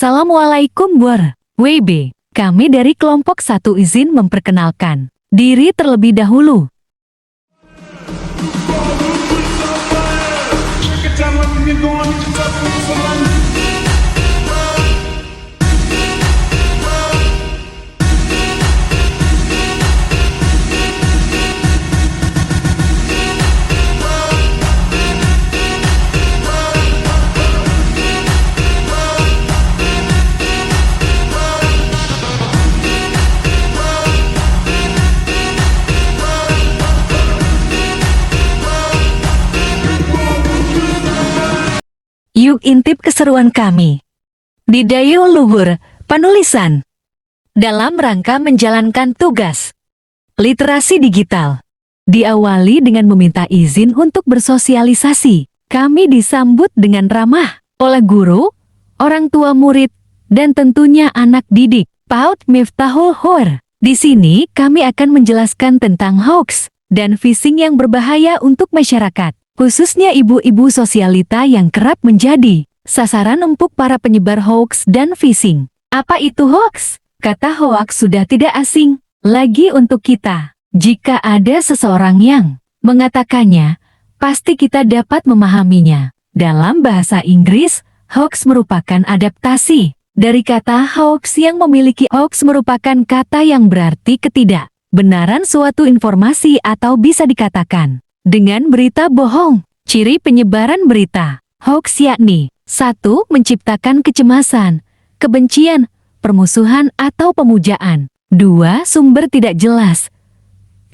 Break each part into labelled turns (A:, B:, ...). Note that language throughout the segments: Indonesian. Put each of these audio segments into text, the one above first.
A: Assalamualaikum WB. Kami dari kelompok 1 izin memperkenalkan diri terlebih dahulu. Yuk intip keseruan kami. Di Daya Luhur, penulisan. Dalam rangka menjalankan tugas literasi digital. Diawali dengan meminta izin untuk bersosialisasi. Kami disambut dengan ramah oleh guru, orang tua murid, dan tentunya anak didik. PAUD Miftahul Khair. Di sini kami akan menjelaskan tentang hoax dan phishing yang berbahaya untuk masyarakat. Khususnya ibu-ibu sosialita yang kerap menjadi sasaran empuk para penyebar hoax dan phishing. Apa itu hoax? Kata hoax sudah tidak asing lagi untuk kita. Jika ada seseorang yang mengatakannya, pasti kita dapat memahaminya. Dalam bahasa Inggris, hoax merupakan adaptasi dari kata hoax yang memiliki hoax merupakan kata yang berarti ketidakbenaran suatu informasi atau bisa dikatakan dengan berita bohong. Ciri penyebaran berita hoax yakni 1. Menciptakan kecemasan, kebencian, permusuhan atau pemujaan. 2. Sumber tidak jelas.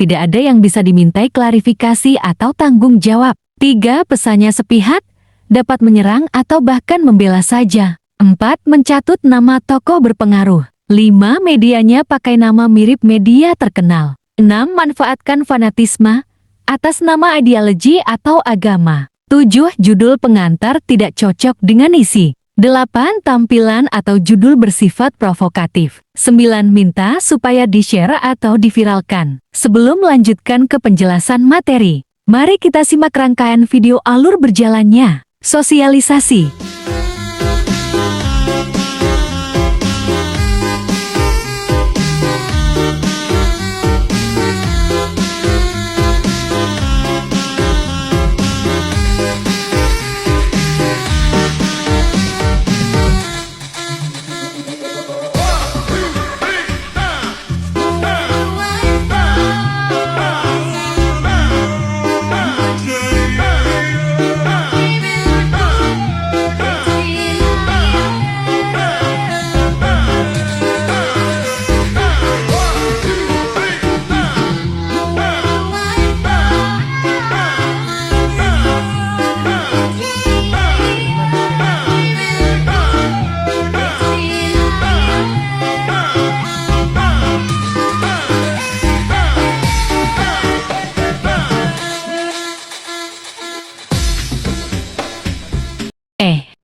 A: Tidak ada yang bisa dimintai klarifikasi atau tanggung jawab. 3. Pesannya sepihak, dapat menyerang atau bahkan membela saja. 4. Mencatut nama tokoh berpengaruh. 5. Medianya pakai nama mirip media terkenal. 6. Manfaatkan fanatisme atas nama ideologi atau agama. 7. Judul pengantar tidak cocok dengan isi. 8. Tampilan atau judul bersifat provokatif. 9. Minta supaya di-share atau diviralkan. Sebelum melanjutkan ke penjelasan materi, mari kita simak rangkaian video alur berjalannya sosialisasi.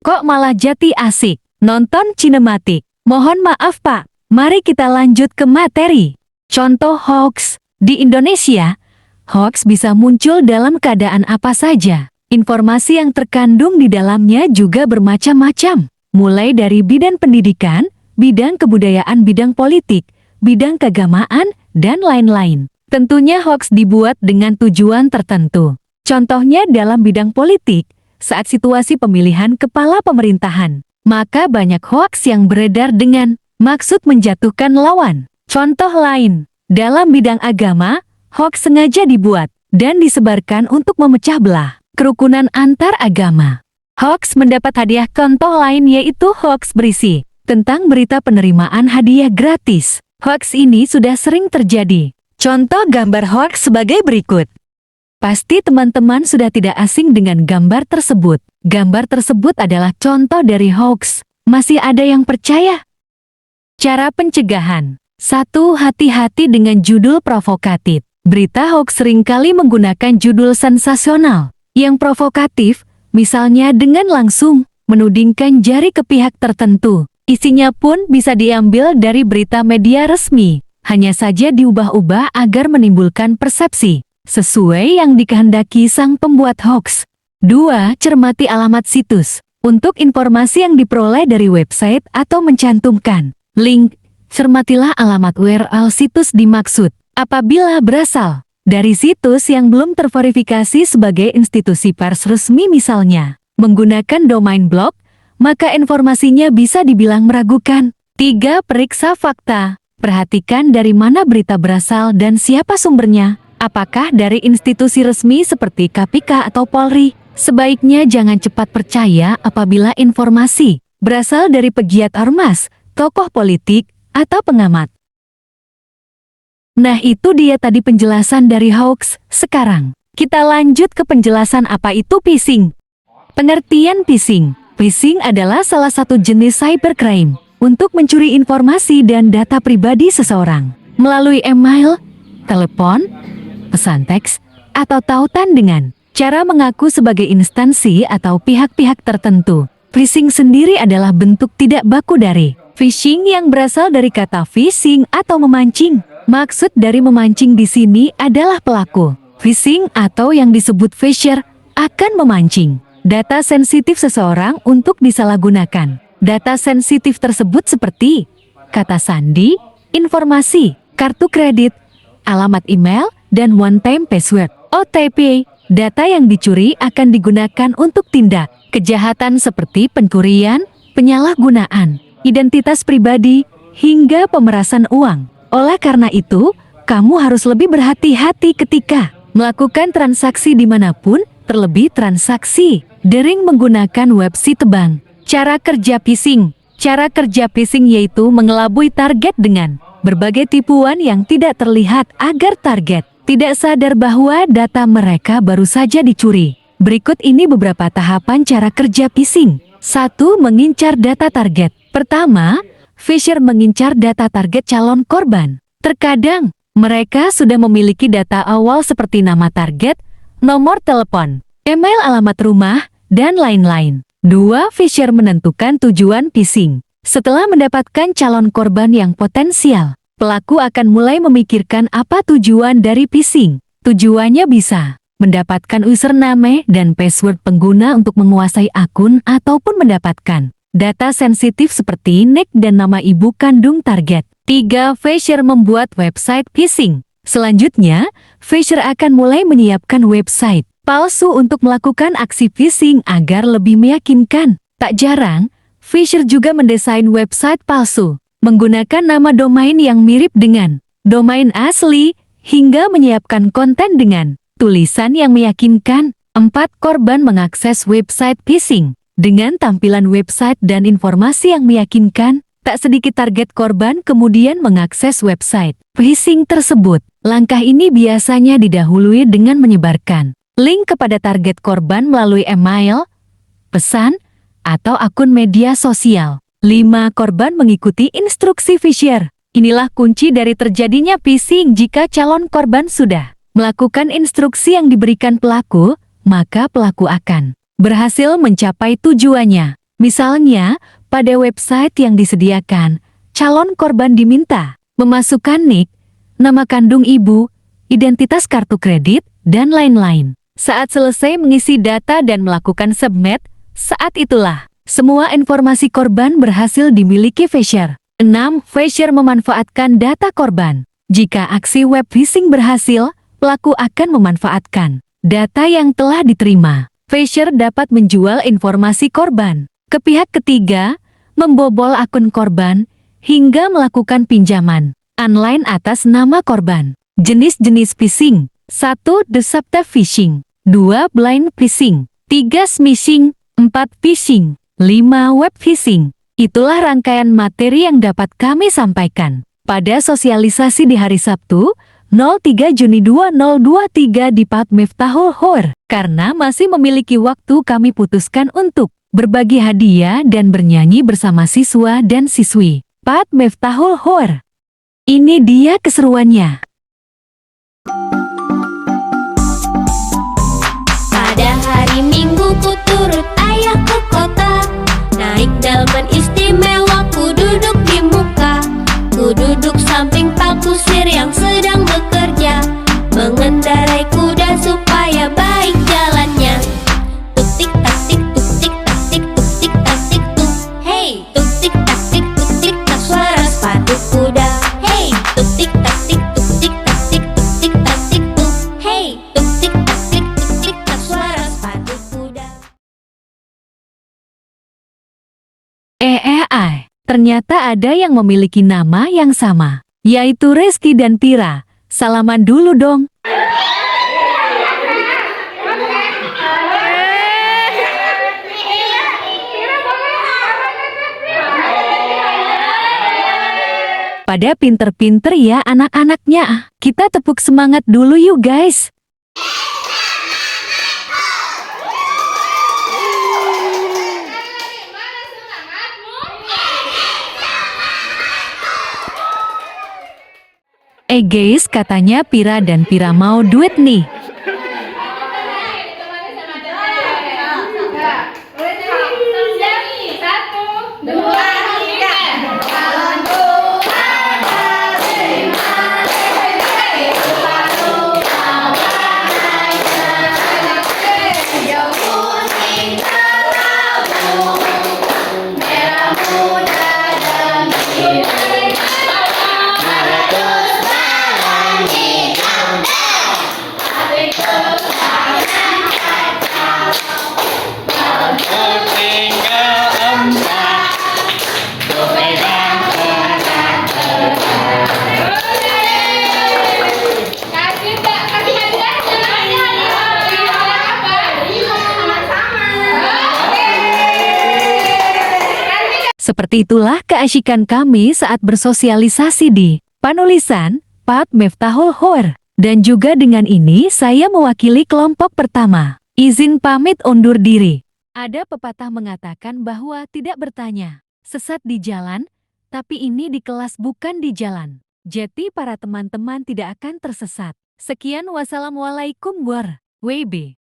A: Kok malah jadi asik nonton sinematik? Mohon maaf Pak, mari kita lanjut ke materi. Contoh hoax. Di Indonesia, hoax bisa muncul dalam keadaan apa saja. Informasi yang terkandung di dalamnya juga bermacam-macam. Mulai dari bidang pendidikan, bidang kebudayaan, bidang politik, bidang keagamaan, dan lain-lain. Tentunya hoax dibuat dengan tujuan tertentu. Contohnya dalam bidang politik, saat situasi pemilihan kepala pemerintahan, maka banyak hoaks yang beredar dengan maksud menjatuhkan lawan. Contoh lain, dalam bidang agama, hoaks sengaja dibuat dan disebarkan untuk memecah belah kerukunan antar agama. Hoaks mendapat hadiah. Contoh lain yaitu hoaks berisi tentang berita penerimaan hadiah gratis. Hoaks ini sudah sering terjadi. Contoh gambar hoaks sebagai berikut. Pasti teman-teman sudah tidak asing dengan gambar tersebut. Gambar tersebut adalah contoh dari hoax. Masih ada yang percaya? Cara pencegahan. 1. Hati-hati dengan judul provokatif. Berita hoax seringkali menggunakan judul sensasional yang provokatif, misalnya dengan langsung menudingkan jari ke pihak tertentu. Isinya pun bisa diambil dari berita media resmi, hanya saja diubah-ubah agar menimbulkan persepsi sesuai yang dikehendaki sang pembuat hoax. 2. Cermati alamat situs. Untuk informasi yang diperoleh dari website atau mencantumkan link, cermatilah alamat URL situs dimaksud. Apabila berasal dari situs yang belum terverifikasi sebagai institusi pers resmi misalnya menggunakan domain blog, maka informasinya bisa dibilang meragukan. 3. Periksa fakta. Perhatikan dari mana berita berasal dan siapa sumbernya. Apakah dari institusi resmi seperti KPK atau Polri? Sebaiknya jangan cepat percaya apabila informasi berasal dari pegiat ormas, tokoh politik, atau pengamat. Nah, itu dia tadi penjelasan dari hoax. Sekarang, kita lanjut ke penjelasan apa itu phishing. Pengertian phishing. Phishing adalah salah satu jenis cybercrime untuk mencuri informasi dan data pribadi seseorang melalui email, telepon, pesan teks, atau tautan dengan cara mengaku sebagai instansi atau pihak-pihak tertentu. Phishing sendiri adalah bentuk tidak baku dari phishing yang berasal dari kata phishing atau memancing. Maksud dari memancing di sini adalah pelaku phishing atau yang disebut phisher akan memancing data sensitif seseorang untuk disalahgunakan. Data sensitif tersebut seperti kata sandi, informasi, kartu kredit, alamat email, dan one-time password (OTP). Data yang dicuri akan digunakan untuk tindak kejahatan seperti pencurian, penyalahgunaan identitas pribadi, hingga pemerasan uang. Oleh karena itu, kamu harus lebih berhati-hati ketika melakukan transaksi dimanapun, terlebih transaksi daring menggunakan website bank. Cara kerja phishing. Cara kerja phishing yaitu mengelabui target dengan berbagai tipuan yang tidak terlihat agar target tidak sadar bahwa data mereka baru saja dicuri. Berikut ini beberapa tahapan cara kerja phishing. 1. Mengincar data target. Pertama, phisher mengincar data target calon korban. Terkadang, mereka sudah memiliki data awal seperti nama target, nomor telepon, email, alamat rumah, dan lain-lain. 2. Phisher menentukan tujuan phishing. Setelah mendapatkan calon korban yang potensial, pelaku akan mulai memikirkan apa tujuan dari phishing. Tujuannya bisa mendapatkan username dan password pengguna untuk menguasai akun ataupun mendapatkan data sensitif seperti nik dan nama ibu kandung target. 3. Phisher membuat website phishing. Selanjutnya, phisher akan mulai menyiapkan website palsu untuk melakukan aksi phishing agar lebih meyakinkan. Tak jarang, phisher juga mendesain website palsu menggunakan nama domain yang mirip dengan domain asli hingga menyiapkan konten dengan tulisan yang meyakinkan. 4. Korban mengakses website phishing. Dengan tampilan website dan informasi yang meyakinkan, tak sedikit target korban kemudian mengakses website phishing tersebut. Langkah ini biasanya didahului dengan menyebarkan link kepada target korban melalui email, pesan, atau akun media sosial. 5. Korban mengikuti instruksi phisher. Inilah kunci dari terjadinya phishing. Jika calon korban sudah melakukan instruksi yang diberikan pelaku, maka pelaku akan berhasil mencapai tujuannya. Misalnya, pada website yang disediakan, calon korban diminta memasukkan nik, nama kandung ibu, identitas kartu kredit, dan lain-lain. Saat selesai mengisi data dan melakukan submit, saat itulah semua informasi korban berhasil dimiliki phisher. 6. Phisher memanfaatkan data korban. Jika aksi web phishing berhasil, pelaku akan memanfaatkan data yang telah diterima. Phisher dapat menjual informasi korban ke pihak ketiga, membobol akun korban, hingga melakukan pinjaman online atas nama korban. Jenis-jenis phishing. 1. Deceptive phishing. 2. Blind phishing. 3. Smishing. 4. Phishing. 5. Web phishing. Itulah rangkaian materi yang dapat kami sampaikan pada sosialisasi di hari Sabtu, 03 Juni 2023 di Pat Miftahul Hor. Karena masih memiliki waktu, kami putuskan untuk berbagi hadiah dan bernyanyi bersama siswa dan siswi Pat Miftahul Hor. Ini dia keseruannya.
B: Pada hari Minggu ku turut ayah ke kota, naik delman istimewa, ku duduk di muka. Ku duduk samping Pak Kusir yang sedang bekerja, mengendarai kuda supaya baik jalannya. Tuk tik tak tik tuk tik tak tik tuk
A: Ternyata ada yang memiliki nama yang sama, yaitu Reski dan Pira. Salaman dulu dong. Pada pinter-pinter ya anak-anaknya. Kita tepuk semangat dulu yuk guys. Guys, katanya Pira dan Pira mau duet nih. Seperti itulah keasyikan kami saat bersosialisasi di Panulisan, Pak Miftahul Hoer. Dan juga dengan ini saya mewakili kelompok pertama. Izin pamit undur diri. Ada pepatah mengatakan bahwa tidak bertanya, sesat di jalan, tapi ini di kelas bukan di jalan. Jadi para teman-teman tidak akan tersesat. Sekian wassalamualaikum warahmatullahi wabarakatuh.